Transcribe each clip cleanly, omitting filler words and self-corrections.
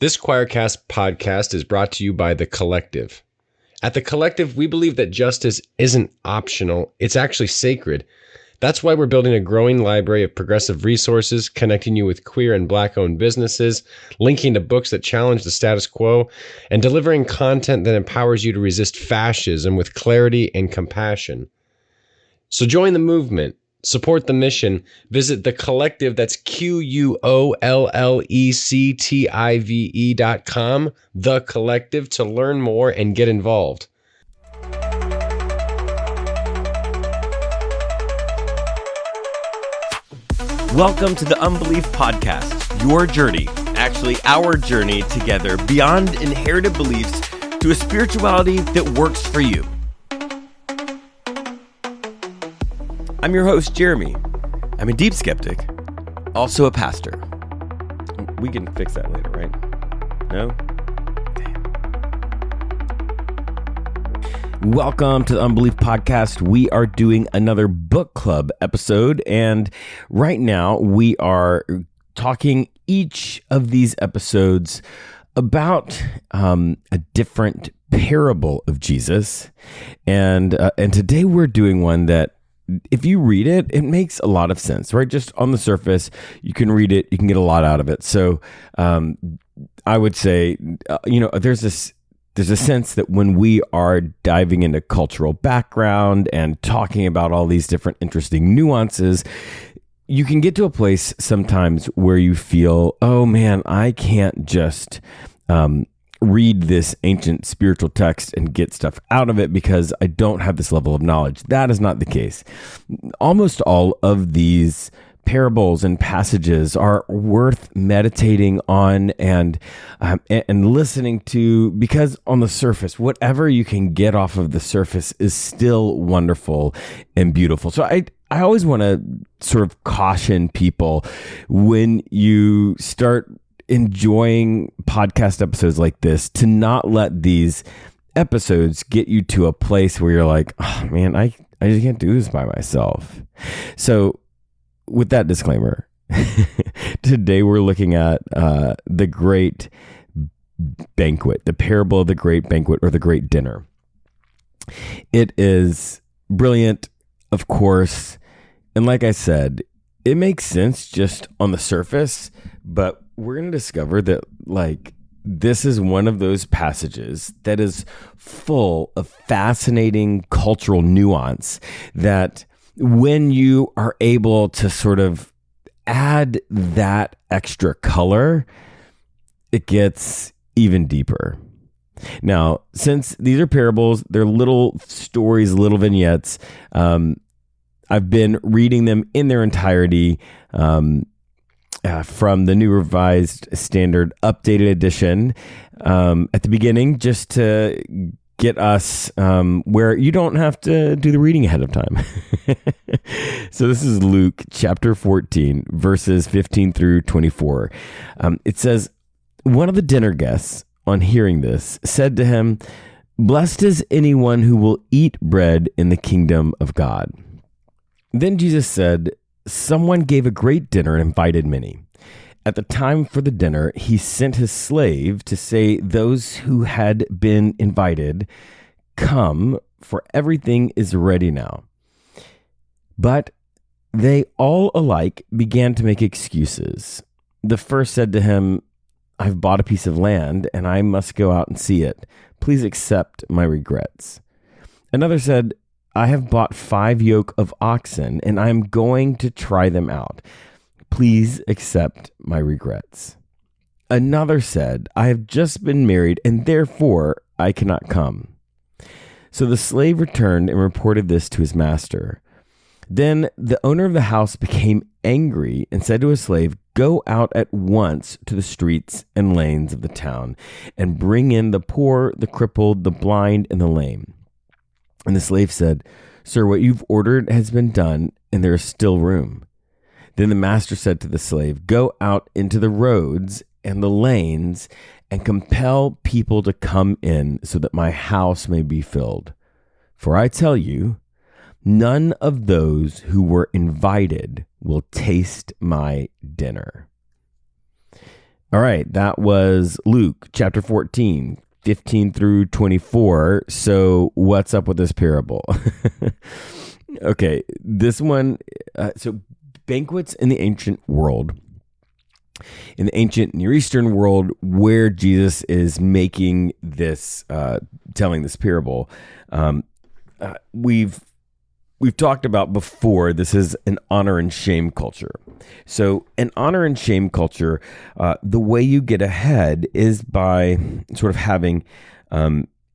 This Choircast podcast is brought to you by The Collective. At The Collective, we believe that justice isn't optional, it's actually sacred. That's why we're building a growing library of progressive resources, connecting you with queer and Black-owned businesses, linking to books that challenge the status quo, and delivering content that empowers you to resist fascism with clarity and compassion. So join the movement. Support the mission. Visit The Collective, that's QUOLLECTIVE.com, The Collective, to learn more and get involved. Welcome to the Unbelief Podcast, your journey, actually our journey together beyond inherited beliefs to a spirituality that works for you. I'm your host, Jeremy. I'm a deep skeptic, also a pastor. We can fix that later, right? No? Damn. Welcome to the Unbelief Podcast. We are doing another book club episode, and right now we are talking each of these episodes about a different parable of Jesus, and today we're doing one that, if you read it, it makes a lot of sense, right? Just on the surface, you can read it, you can get a lot out of it. So I would say, there's a sense that when we are diving into cultural background and talking about all these different interesting nuances, you can get to a place sometimes where you feel, oh man, I can't just read this ancient spiritual text and get stuff out of it because I don't have this level of knowledge. That is not the case. Almost all of these parables and passages are worth meditating on and listening to, because on the surface, whatever you can get off of the surface is still wonderful and beautiful. So I always want to sort of caution people when you start enjoying podcast episodes like this to not let these episodes get you to a place where you're like, oh man, I just can't do this by myself. So with that disclaimer, today we're looking at the great banquet, the parable of the great banquet, or the great dinner. It is brilliant, of course, and like I said, it makes sense just on the surface, but we're going to discover that, this is one of those passages that is full of fascinating cultural nuance that when you are able to sort of add that extra color, it gets even deeper. Now, since these are parables, they're little stories, little vignettes, I've been reading them in their entirety from the New Revised Standard Updated Edition at the beginning, just to get us where you don't have to do the reading ahead of time. So this is Luke chapter 14, verses 15 through 24. It says, one of the dinner guests, on hearing this, said to him, "Blessed is anyone who will eat bread in the kingdom of God." Then Jesus said, "Someone gave a great dinner and invited many. At the time for the dinner, he sent his slave to say those who had been invited, 'Come, for everything is ready now.' But they all alike began to make excuses. The first said to him, 'I've bought a piece of land and I must go out and see it. Please accept my regrets.' Another said, 'I have bought 5 yoke of oxen, and I'm going to try them out. Please accept my regrets.' Another said, 'I have just been married, and therefore I cannot come.' So the slave returned and reported this to his master. Then the owner of the house became angry and said to his slave, 'Go out at once to the streets and lanes of the town, and bring in the poor, the crippled, the blind, and the lame.' And the slave said, 'Sir, what you've ordered has been done, and there is still room.' Then the master said to the slave, 'Go out into the roads and the lanes and compel people to come in so that my house may be filled. For I tell you, none of those who were invited will taste my dinner.'" All right, that was Luke chapter 14, 15 through 24. So what's up with this parable? Okay, this one, so banquets in the ancient world, in the ancient Near Eastern world where Jesus is making this, telling this parable, we've talked about before, this is an honor and shame culture. So an honor and shame culture, the way you get ahead is by sort of having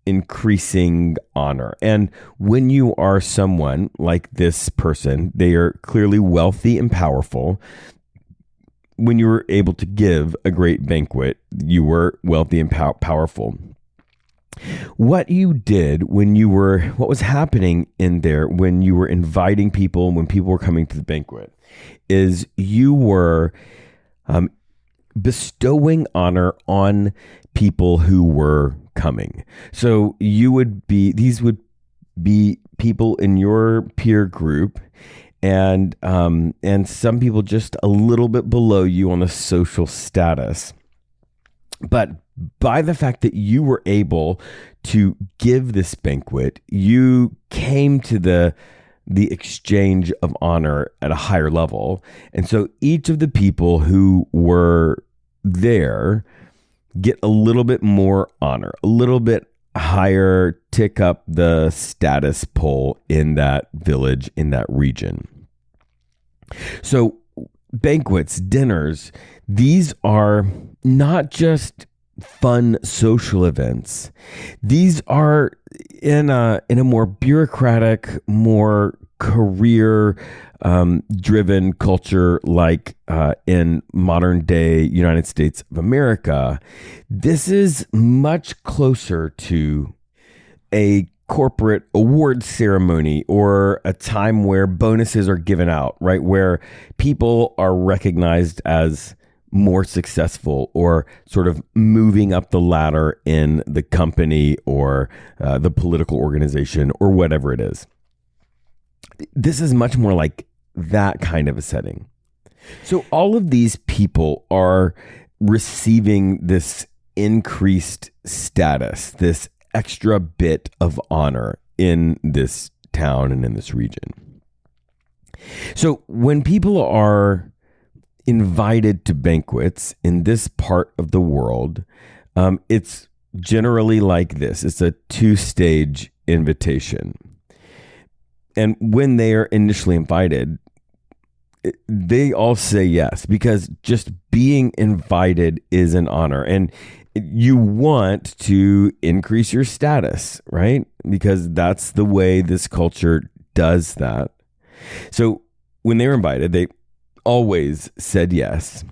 increasing honor. And when you are someone like this person, they are clearly wealthy and powerful. When you were able to give a great banquet, you were wealthy and powerful. What you did what was happening in there when you were inviting people, when people were coming to the banquet, is you were bestowing honor on people who were coming. So these would be people in your peer group, and some people just a little bit below you on the social status. But by the fact that you were able to give this banquet, you came to the exchange of honor at a higher level. And so each of the people who were there get a little bit more honor, a little bit higher, tick up the status pole in that village, in that region. So banquets, dinners, these are not just fun social events. These are in a more bureaucratic, more career driven culture, like in modern day United States of America. This is much closer to a corporate award ceremony or a time where bonuses are given out, right? Where people are recognized as more successful or sort of moving up the ladder in the company or the political organization or whatever it is. This is much more like that kind of a setting. So all of these people are receiving this increased status, this extra bit of honor in this town and in this region. So when people are invited to banquets in this part of the world, it's generally like this. It's a two-stage invitation. And when they are initially invited, they all say yes, because just being invited is an honor. And you want to increase your status, right? Because that's the way this culture does that. So when they were invited, they always said yes.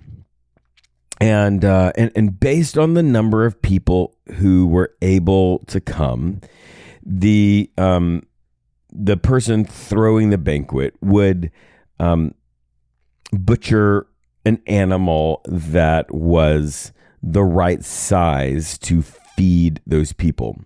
And based on the number of people who were able to come, the person throwing the banquet would butcher an animal that was the right size to feed those people.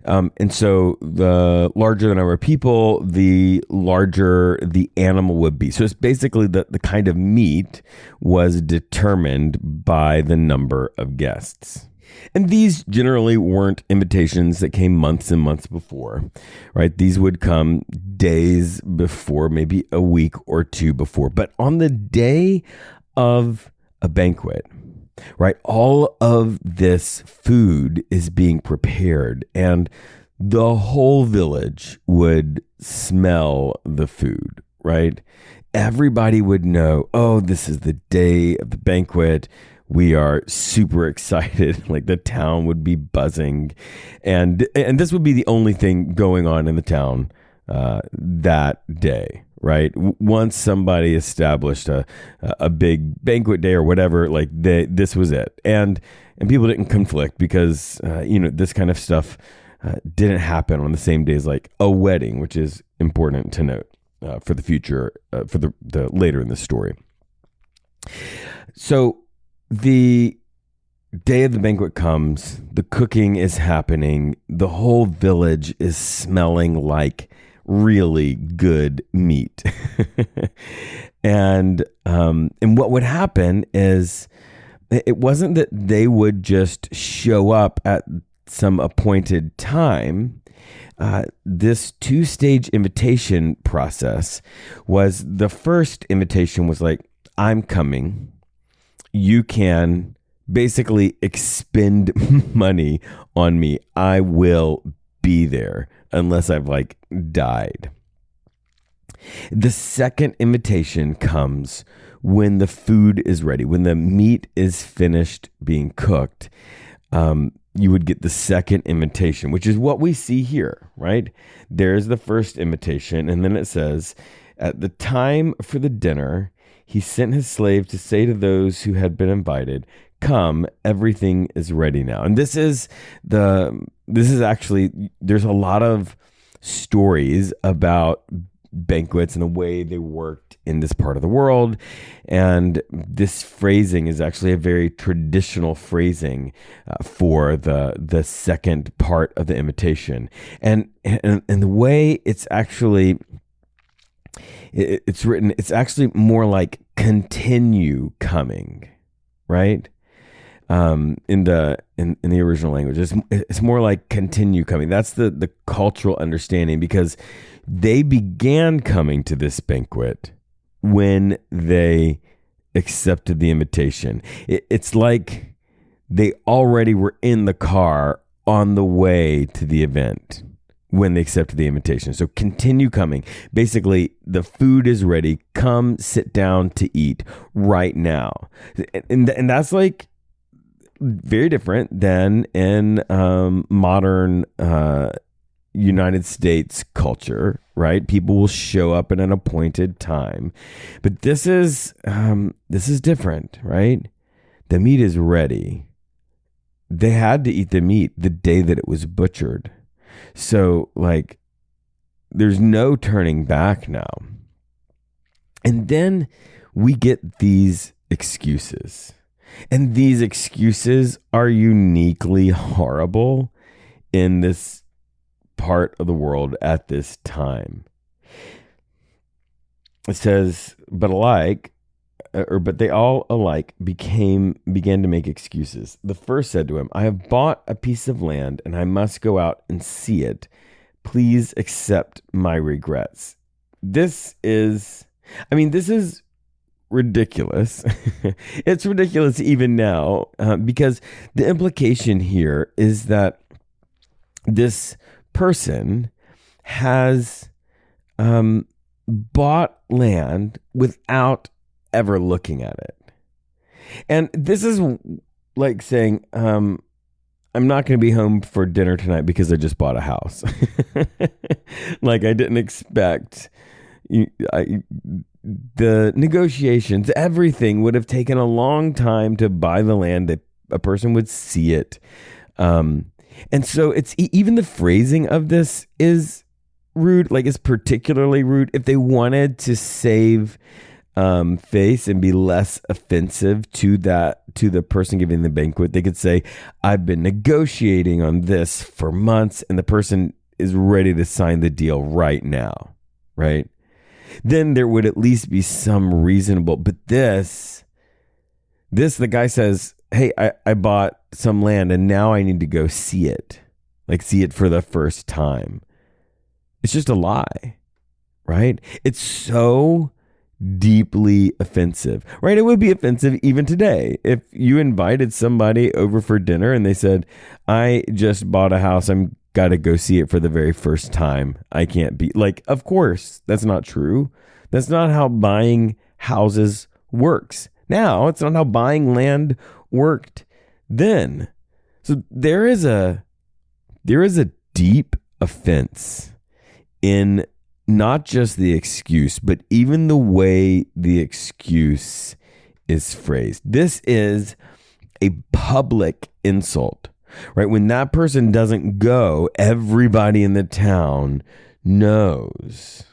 And so the larger the number of people, the larger the animal would be. So it's basically the kind of meat was determined by the number of guests. And these generally weren't invitations that came months and months before, right? These would come days before, maybe a week or two before. But on the day of a banquet, right, all of this food is being prepared, and the whole village would smell the food, right? Everybody would know, oh, this is the day of the banquet. We are super excited. Like the town would be buzzing, and this would be the only thing going on in the town that day, right? Once somebody established a big banquet day or whatever, like this was it, and people didn't conflict because this kind of stuff didn't happen on the same day as like a wedding, which is important to note for the future, for the later in the story. So the day of the banquet comes, the cooking is happening, the whole village is smelling like really good meat. And what would happen is it wasn't that they would just show up at some appointed time. This two-stage invitation process was, the first invitation was like, I'm coming. You can basically expend money on me. I will be there unless I've like died. The second invitation comes when the food is ready, when the meat is finished being cooked. You would get the second invitation, which is what we see here, right? There's the first invitation, and then it says, at the time for the dinner, he sent his slave to say to those who had been invited, come, everything is ready now. And this is actually, there's a lot of stories about banquets and the way they worked in this part of the world. And this phrasing is actually a very traditional phrasing for the second part of the invitation. And the way it's actually, it's written, it's actually more like continue coming, right? In the original language, it's more like continue coming. That's the cultural understanding, because they began coming to this banquet when they accepted the invitation. It's like they already were in the car on the way to the event when they accepted the invitation. So continue coming. Basically, the food is ready. Come sit down to eat right now. And that's like very different than in modern United States culture, right? People will show up at an appointed time, but this is different, right? The meat is ready. They had to eat the meat the day that it was butchered. So like, there's no turning back now. And then we get these excuses. And these excuses are uniquely horrible in this part of the world at this time. It says, but they all alike began to make excuses. The first said to him, I have bought a piece of land and I must go out and see it. Please accept my regrets. This is ridiculous. It's ridiculous even now, because the implication here is that this person has bought land without ever looking at it. And this is like saying, I'm not going to be home for dinner tonight because I just bought a house. Like, I didn't expect the negotiations, everything would have taken a long time to buy the land, that a person would see it. And so it's even the phrasing of this is rude. Like, it's particularly rude. If they wanted to save face and be less offensive to the person giving the banquet, they could say, I've been negotiating on this for months, and the person is ready to sign the deal right now, right? Then there would at least be some reasonable. But this, the guy says, hey, I bought some land and now I need to go see it. Like, see it for the first time. It's just a lie, right? It's so deeply offensive, right? It would be offensive even today. If you invited somebody over for dinner and they said, I just bought a house, I'm got to go see it for the very first time. I can't be like, of course, that's not true. That's not how buying houses works. Now, it's not how buying land worked then. So there is a deep offense in not just the excuse, but even the way the excuse is phrased. This is a public insult, right? When that person doesn't go, everybody in the town knows.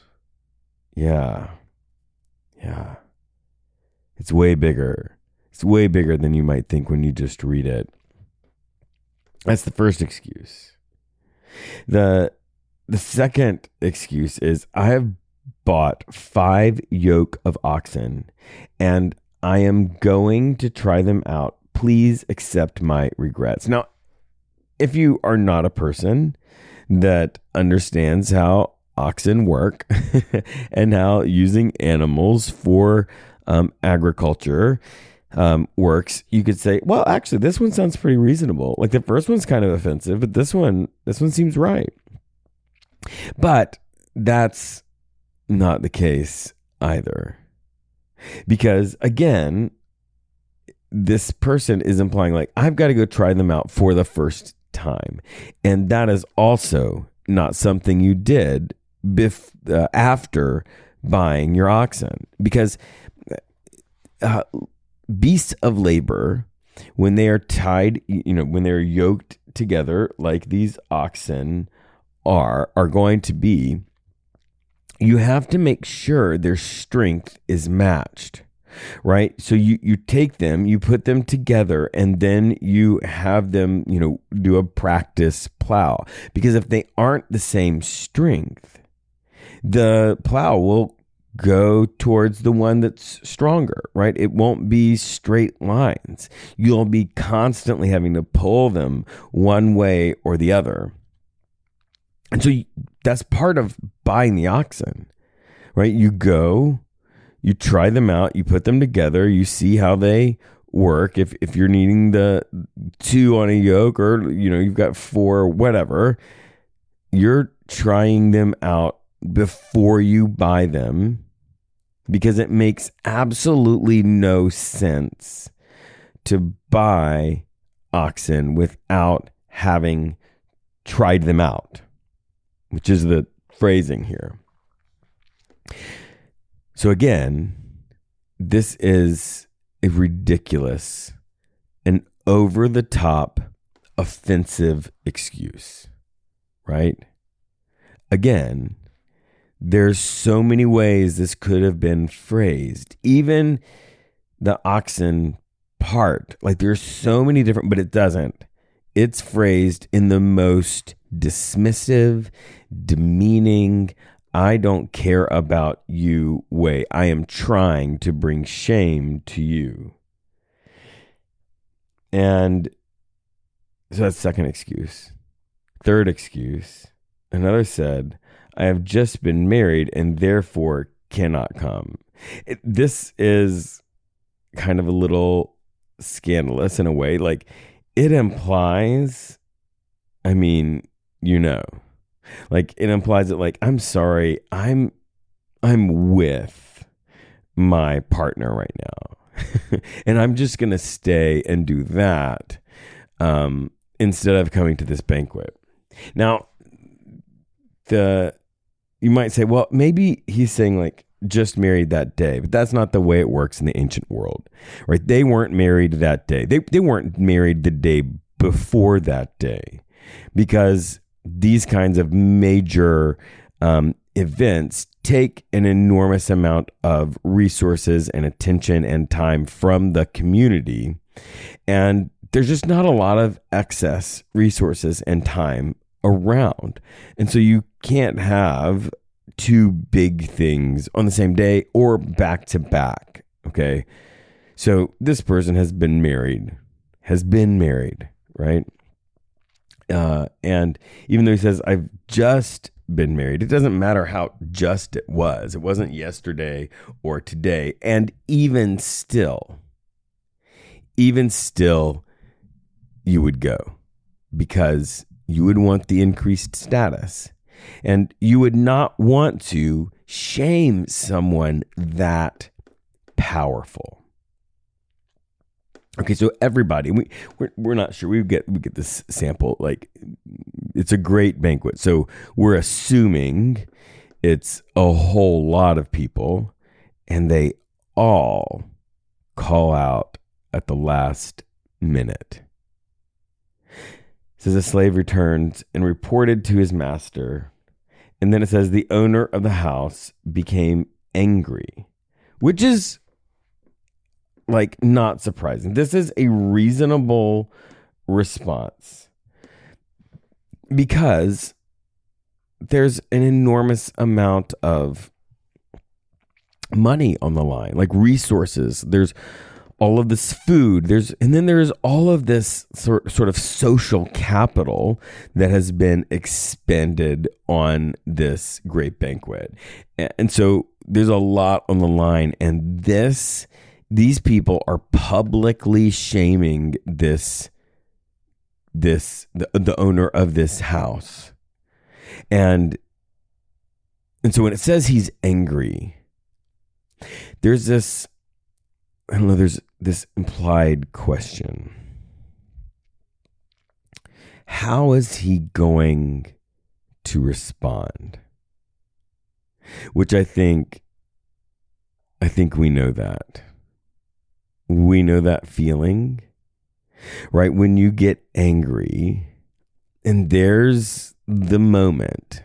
Yeah. It's way bigger. It's way bigger than you might think when you just read it. That's the first excuse. The second excuse is, I have bought 5 yoke of oxen and I am going to try them out. please accept my regrets. Now, if you are not a person that understands how oxen work and how using animals for agriculture works, you could say, well, actually, this one sounds pretty reasonable. Like the first one's kind of offensive, but this one seems right. But that's not the case either. Because again, this person is implying like, I've got to go try them out for the first time. And that is also not something you did after buying your oxen. Because beasts of labor, when they are tied, when they're yoked together like these oxen are going to be, you have to make sure their strength is matched, right? So you take them, you put them together, and then you have them, do a practice plow. Because if they aren't the same strength, the plow will go towards the one that's stronger, right? It won't be straight lines. You'll be constantly having to pull them one way or the other. And so that's part of buying the oxen, right? You go, you try them out, you put them together, you see how they work. If you're needing the 2 on a yoke, or, you've got 4, whatever, you're trying them out before you buy them, because it makes absolutely no sense to buy oxen without having tried them out, which is the phrasing here. So again, this is a ridiculous and over-the-top offensive excuse, right? Again, there's so many ways this could have been phrased. Even the oxen part, like there's so many different, but it doesn't. It's phrased in the most dismissive, demeaning, I don't care about you way. I am trying to bring shame to you. And so that's second excuse. Third excuse, another said, I have just been married and therefore cannot come. This is kind of a little scandalous in a way. Like it implies, like it implies that like, I'm sorry, I'm with my partner right now. And I'm just going to stay and do that instead of coming to this banquet. Now, you might say, well, maybe he's saying like just married that day, but that's not the way it works in the ancient world, right? They weren't married that day. They weren't married the day before that day, because these kinds of major events take an enormous amount of resources and attention and time from the community. And there's just not a lot of excess resources and time around. And so you can't have 2 big things on the same day or back to back. Okay. So this person has been married, right? And even though he says, I've just been married, it doesn't matter how just it was. It wasn't yesterday or today. And even still, you would go, because you would want the increased status, and you would not want to shame someone that powerful. Okay, so everybody, we're not sure. We get this sample, like it's a great banquet. So we're assuming it's a whole lot of people, and they all call out at the last minute. It says a slave returned and reported to his master. And then it says the owner of the house became angry, which is like not surprising. This is a reasonable response because there's an enormous amount of money on the line, like resources. There's all of this food. And then there's all of this sort of social capital that has been expended on this great banquet. And so there's a lot on the line. And these people are publicly shaming the owner of this house. And so when it says he's angry, there's this implied question. How is he going to respond? Which I think we know that. We know that feeling, right? When you get angry and there's the moment.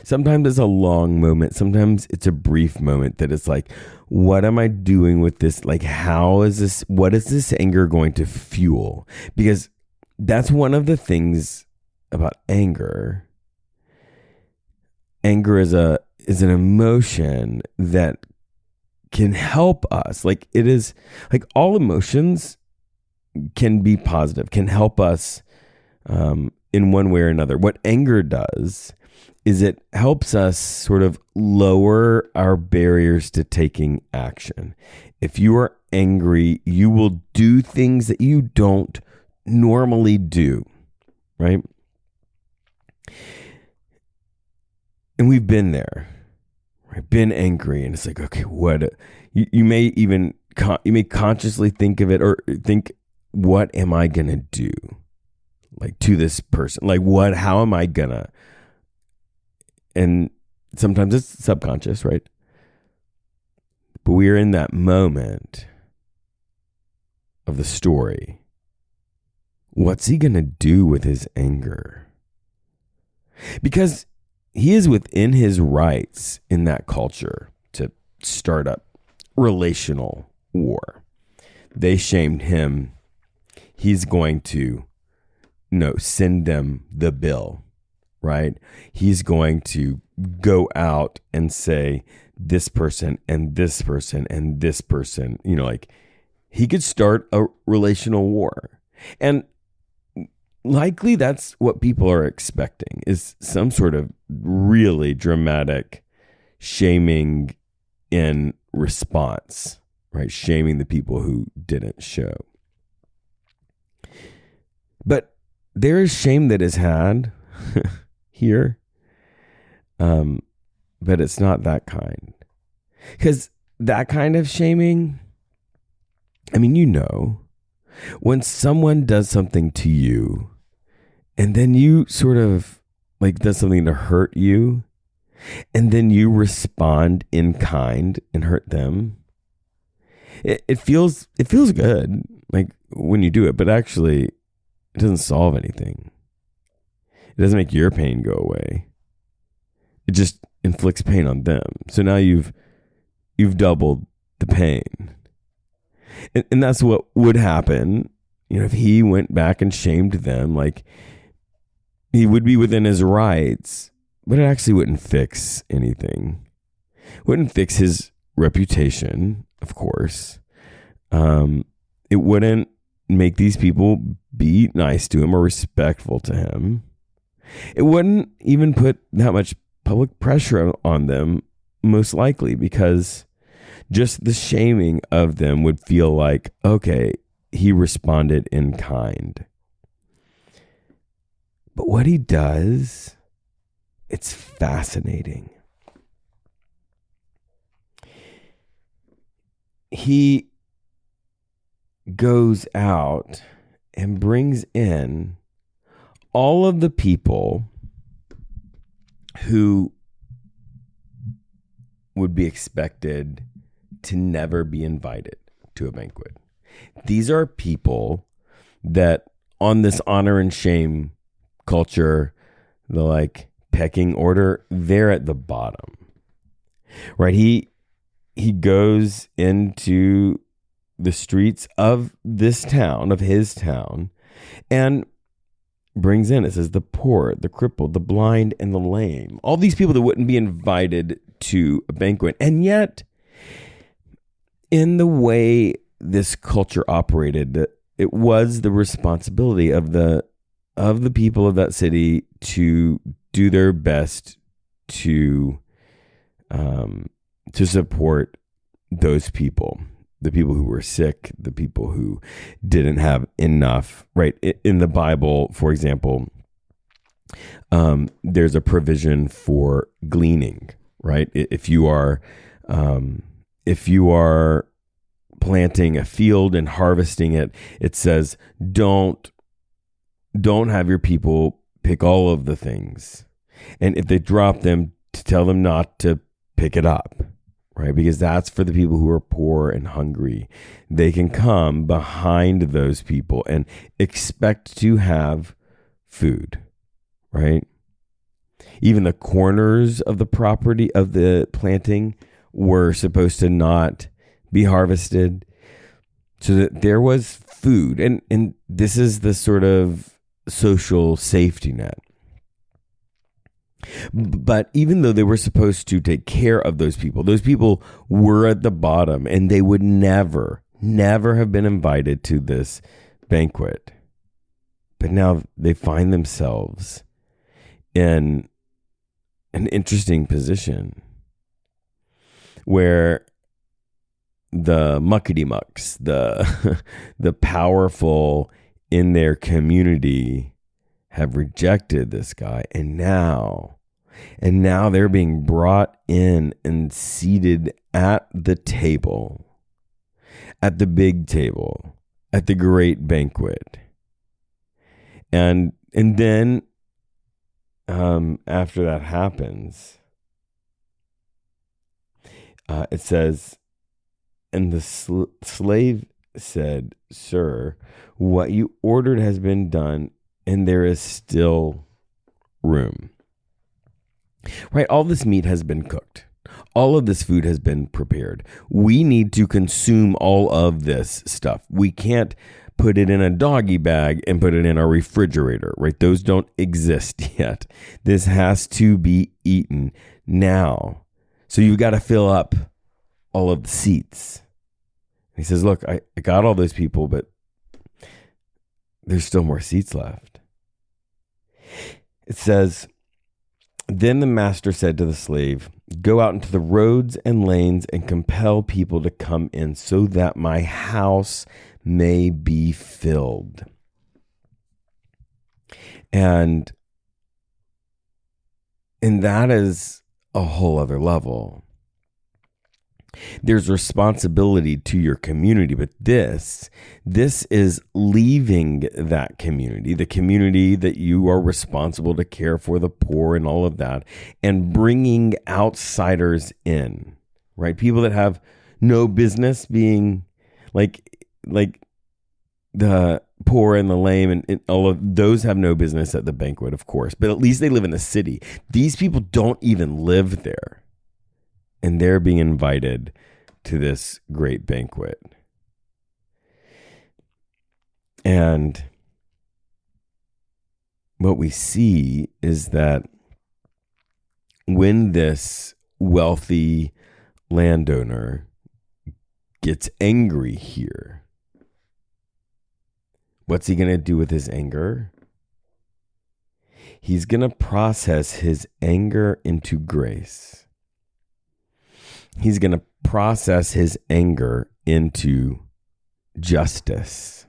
Sometimes it's a long moment. Sometimes it's a brief moment that it's like, what am I doing with this? Like, what is this anger going to fuel? Because that's one of the things about anger. Anger is an emotion that can help us. Like, it is like all emotions can be positive, can help us in one way or another. What anger does is it helps us sort of lower our barriers to taking action. If you are angry, you will do things that you don't normally do, right? And we've been there, right? Been angry, and it's like, okay, what? You may consciously think of it, or think, what am I gonna do, like, to this person? Like, what? How am I gonna? And sometimes it's subconscious, right? But we are in that moment of the story. What's he going to do with his anger? Because he is within his rights in that culture to start up relational war. They shamed him. He's going to, send them the bill. Right? He's going to go out and say this person and this person and this person, like, he could start a relational war. And likely that's what people are expecting, is some sort of really dramatic shaming in response, right? Shaming the people who didn't show. But there is shame that is had here, but it's not that kind. Because that kind of shaming, when someone does something to you and then you sort of like does something to hurt you and then you respond in kind and hurt them, it feels good, like, when you do it, but actually it doesn't solve anything. It doesn't make your pain go away. It just inflicts pain on them. So now you've doubled the pain. And that's what would happen, if he went back and shamed them. Like, he would be within his rights, but it actually wouldn't fix anything. Wouldn't fix his reputation, of course. It wouldn't make these people be nice to him or respectful to him. It wouldn't even put that much public pressure on them, most likely, because just the shaming of them would feel like, okay, he responded in kind. But what he does, it's fascinating. He goes out and brings in all of the people who would be expected to never be invited to a banquet. These are people that on this honor and shame culture, the like pecking order, they're at the bottom, right? He goes into the streets of this town, of his town, and brings in, it says, the poor, the crippled, the blind, and the lame. All these people that wouldn't be invited to a banquet. And yet, in the way this culture operated, that it was the responsibility of the people of that city to do their best to support those people, the people who were sick, the people who didn't have enough. Right in the Bible, for example, there's a provision for gleaning. Right, if you are planting a field and harvesting it, it says don't have your people pick all of the things, and if they drop them, to tell them not to pick it up, right? Because that's for the people who are poor and hungry. They can come behind those people and expect to have food, right? Even the corners of the property of the planting were supposed to not be harvested, so that there was food. And this is the sort of social safety net. But even though they were supposed to take care of those people were at the bottom, and they would never have been invited to this banquet. But now they find themselves in an interesting position where the muckety mucks, the powerful in their community, have rejected this guy, and now they're being brought in and seated at the table, at the big table, at the great banquet. And then after that happens, it says, and the slave said, "Sir, what you ordered has been done, and there is still room." Right? All this meat has been cooked. All of this food has been prepared. We need to consume all of this stuff. We can't put it in a doggy bag and put it in our refrigerator, right? Those don't exist yet. This has to be eaten now. So you've got to fill up all of the seats. He says, look, I got all those people, but there's still more seats left. It says, then the master said to the slave, go out into the roads and lanes and compel people to come in so that my house may be filled. And that is a whole other level. There's responsibility to your community, but this is leaving that community, the community that you are responsible to care for, the poor and all of that, and bringing outsiders in, right? People that have no business being like the poor and the lame, and all of those have no business at the banquet, of course, but at least they live in the city. These people don't even live there. And they're being invited to this great banquet. And what we see is that when this wealthy landowner gets angry here, what's he going to do with his anger? He's going to process his anger into grace. He's going to process his anger into justice.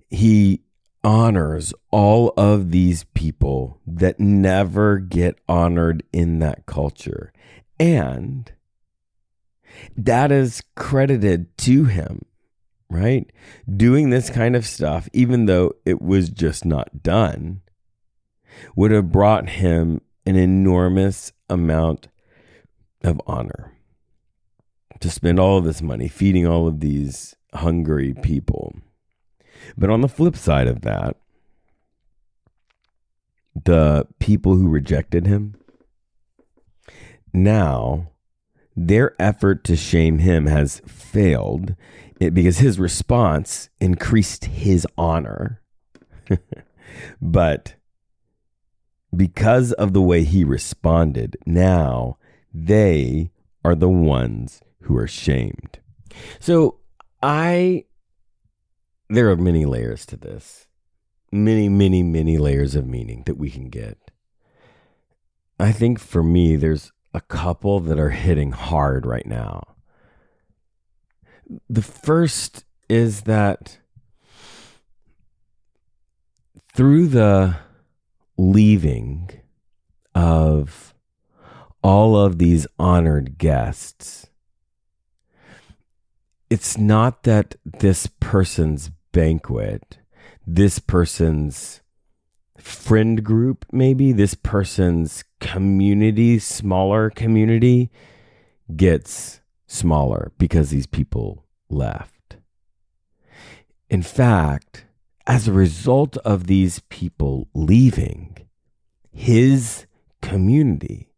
He honors all of these people that never get honored in that culture. And that is credited to him, right? Doing this kind of stuff, even though it was just not done, would have brought him an enormous amount of honor to spend all of this money feeding all of these hungry people. But on the flip side of that, the people who rejected him, now their effort to shame him has failed because his response increased his honor. But because of the way he responded, now they are the ones who are shamed. So there are many layers to this. Many, many, many layers of meaning that we can get. I think for me, there's a couple that are hitting hard right now. The first is that through the leaving of all of these honored guests, it's not that this person's banquet, this person's friend group, maybe this person's community, smaller community, gets smaller because these people left. In fact, as a result of these people leaving, his community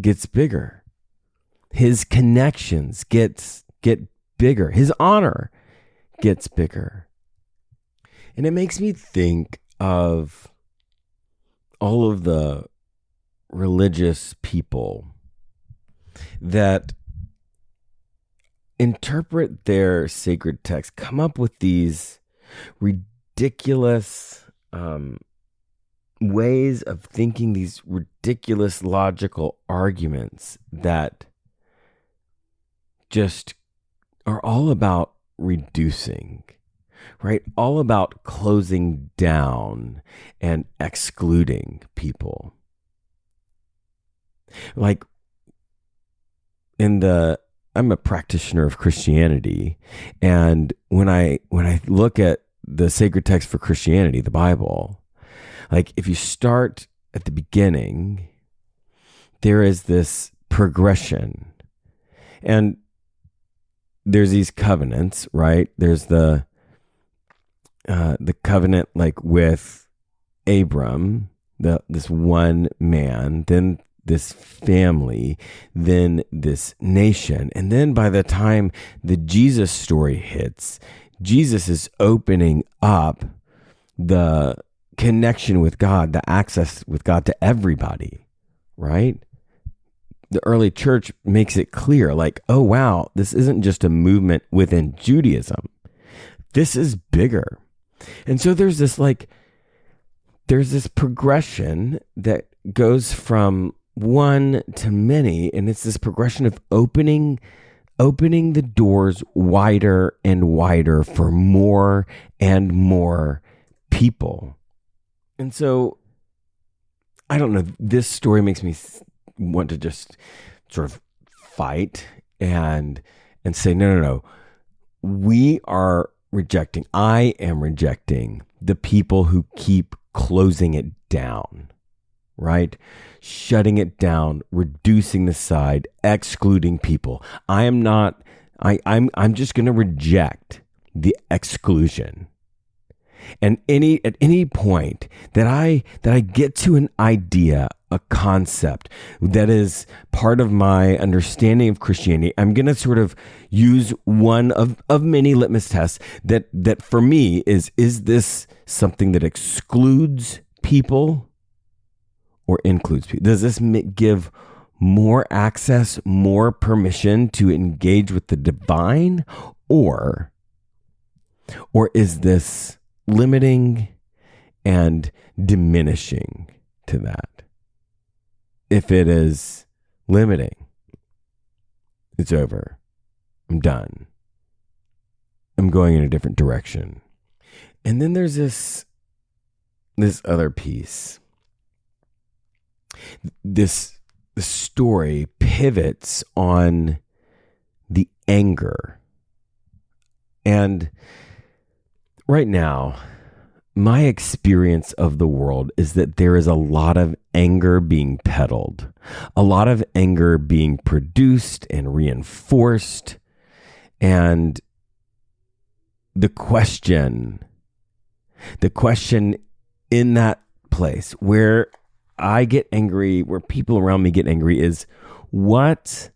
gets bigger. His connections get bigger. His honor gets bigger. And it makes me think of all of the religious people that interpret their sacred text, come up with these ridiculous ways of thinking, these ridiculous logical arguments that just are all about reducing, right? All about closing down and excluding people. Like I'm a practitioner of Christianity, and when I look at the sacred text for Christianity, the Bible, like if you start at the beginning, there is this progression, and there's these covenants, right? There's the covenant like with Abram, this one man, then this family, then this nation. And then by the time the Jesus story hits, Jesus is opening up the connection with God, the access with God to everybody, right? The early church makes it clear, like, oh, wow, this isn't just a movement within Judaism. This is bigger. And so there's this progression that goes from one to many, and it's this progression of opening the doors wider and wider for more and more people. And so, I don't know, this story makes me want to just sort of fight and say, no. I am rejecting the people who keep closing it down, right? Shutting it down, reducing the side, excluding people. I'm just going to reject the exclusion. And at any point that I get to an idea, a concept that is part of my understanding of Christianity, I'm going to sort of use one of many litmus tests that for me is this something that excludes people or includes people? Does this give more access, more permission to engage with the divine, or is this limiting and diminishing to that? If it is limiting, it's over. I'm done. I'm going in a different direction. And then there's this other piece. The story pivots on the anger. And right now, my experience of the world is that there is a lot of anger being peddled, a lot of anger being produced and reinforced. And the question in that place where I get angry, where people around me get angry, is what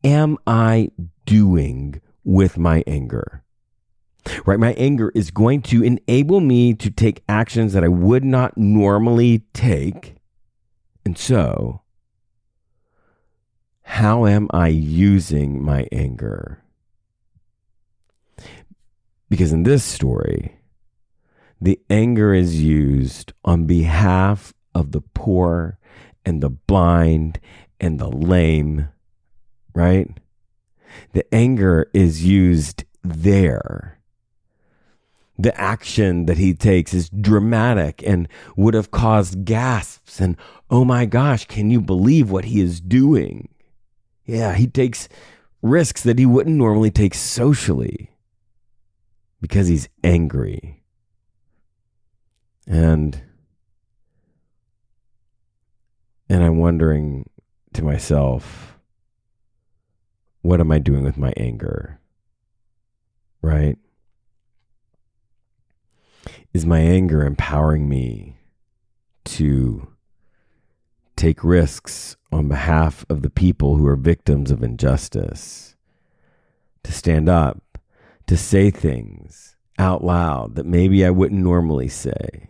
am I doing with my anger? Right? My anger is going to enable me to take actions that I would not normally take. And so, how am I using my anger Because in this story, the anger is used on behalf of the poor and the blind and the lame, right? The anger is used there. The action that he takes is dramatic and would have caused gasps and, oh my gosh, can you believe what he is doing? Yeah, he takes risks that he wouldn't normally take socially because he's angry. And I'm wondering to myself, what am I doing with my anger? Right? Is my anger empowering me to take risks on behalf of the people who are victims of injustice? To stand up, to say things out loud that maybe I wouldn't normally say?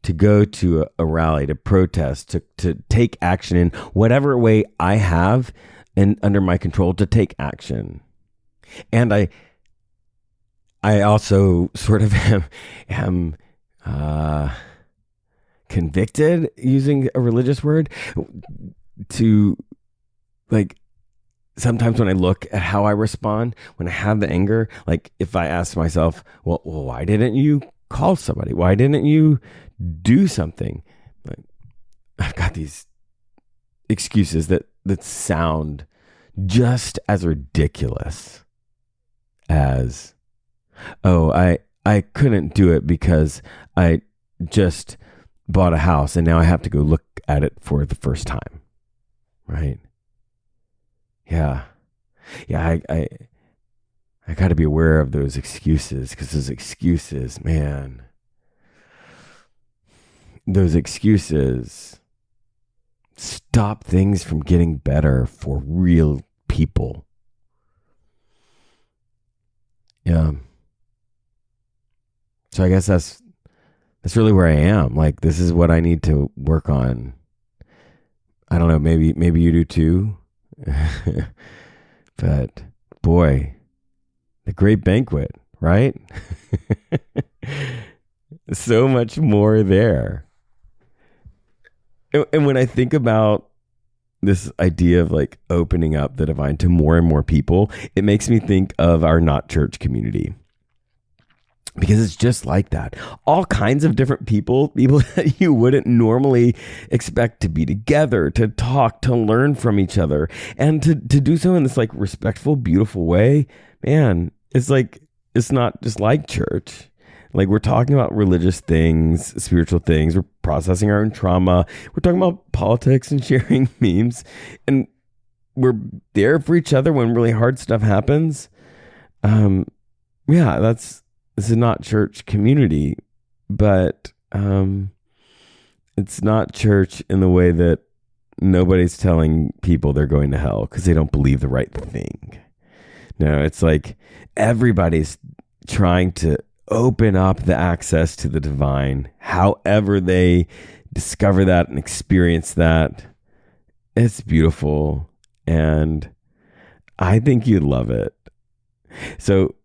To go to a rally, to protest, to take action in whatever way I have and under my control to take action. And I also sort of am convicted, using a religious word, to, like, sometimes when I look at how I respond, when I have the anger, like if I ask myself, well, why didn't you call somebody? Why didn't you do something? Like, I've got these excuses that sound just as ridiculous as, oh, I couldn't do it because I just bought a house and now I have to go look at it for the first time. Right? Yeah. I got to be aware of those excuses, because those excuses, man, those excuses stop things from getting better for real people. Yeah. So I guess that's really where I am. Like, this is what I need to work on. I don't know, maybe you do too. But boy, the great banquet, right? So much more there. And when I think about this idea of like opening up the divine to more and more people, it makes me think of our not church community. Because it's just like that. All kinds of different people that you wouldn't normally expect to be together, to talk, to learn from each other, and to do so in this like respectful, beautiful way. Man, it's like, it's not just like church. Like, we're talking about religious things, spiritual things. We're processing our own trauma. We're talking about politics and sharing memes. And we're there for each other when really hard stuff happens. Yeah, this is not church community, but it's not church in the way that nobody's telling people they're going to hell because they don't believe the right thing. No, it's like everybody's trying to open up the access to the divine, however they discover that and experience that. It's beautiful, and I think you'd love it. So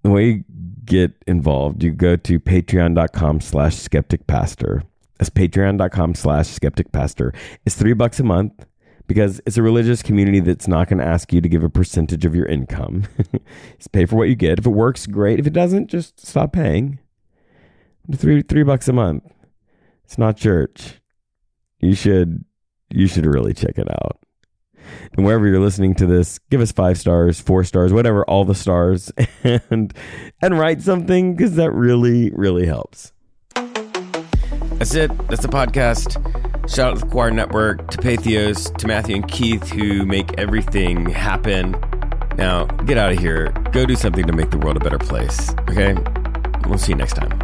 the way you get involved, you go to patreon.com/skepticpastor. That's patreon.com/skepticpastor. It's $3 a month, because it's a religious community that's not going to ask you to give a percentage of your income. Just pay for what you get. If it works, great. If it doesn't, just stop paying. $3 a month. It's not church. You should really check it out. And wherever you're listening to this, give us 5 stars, 4 stars, whatever, all the stars, and write something, because that really, really helps. That's it. That's the podcast. Shout out to the Choir Network, to Patheos, to Matthew and Keith, who make everything happen. Now, get out of here. Go do something to make the world a better place. Okay? We'll see you next time.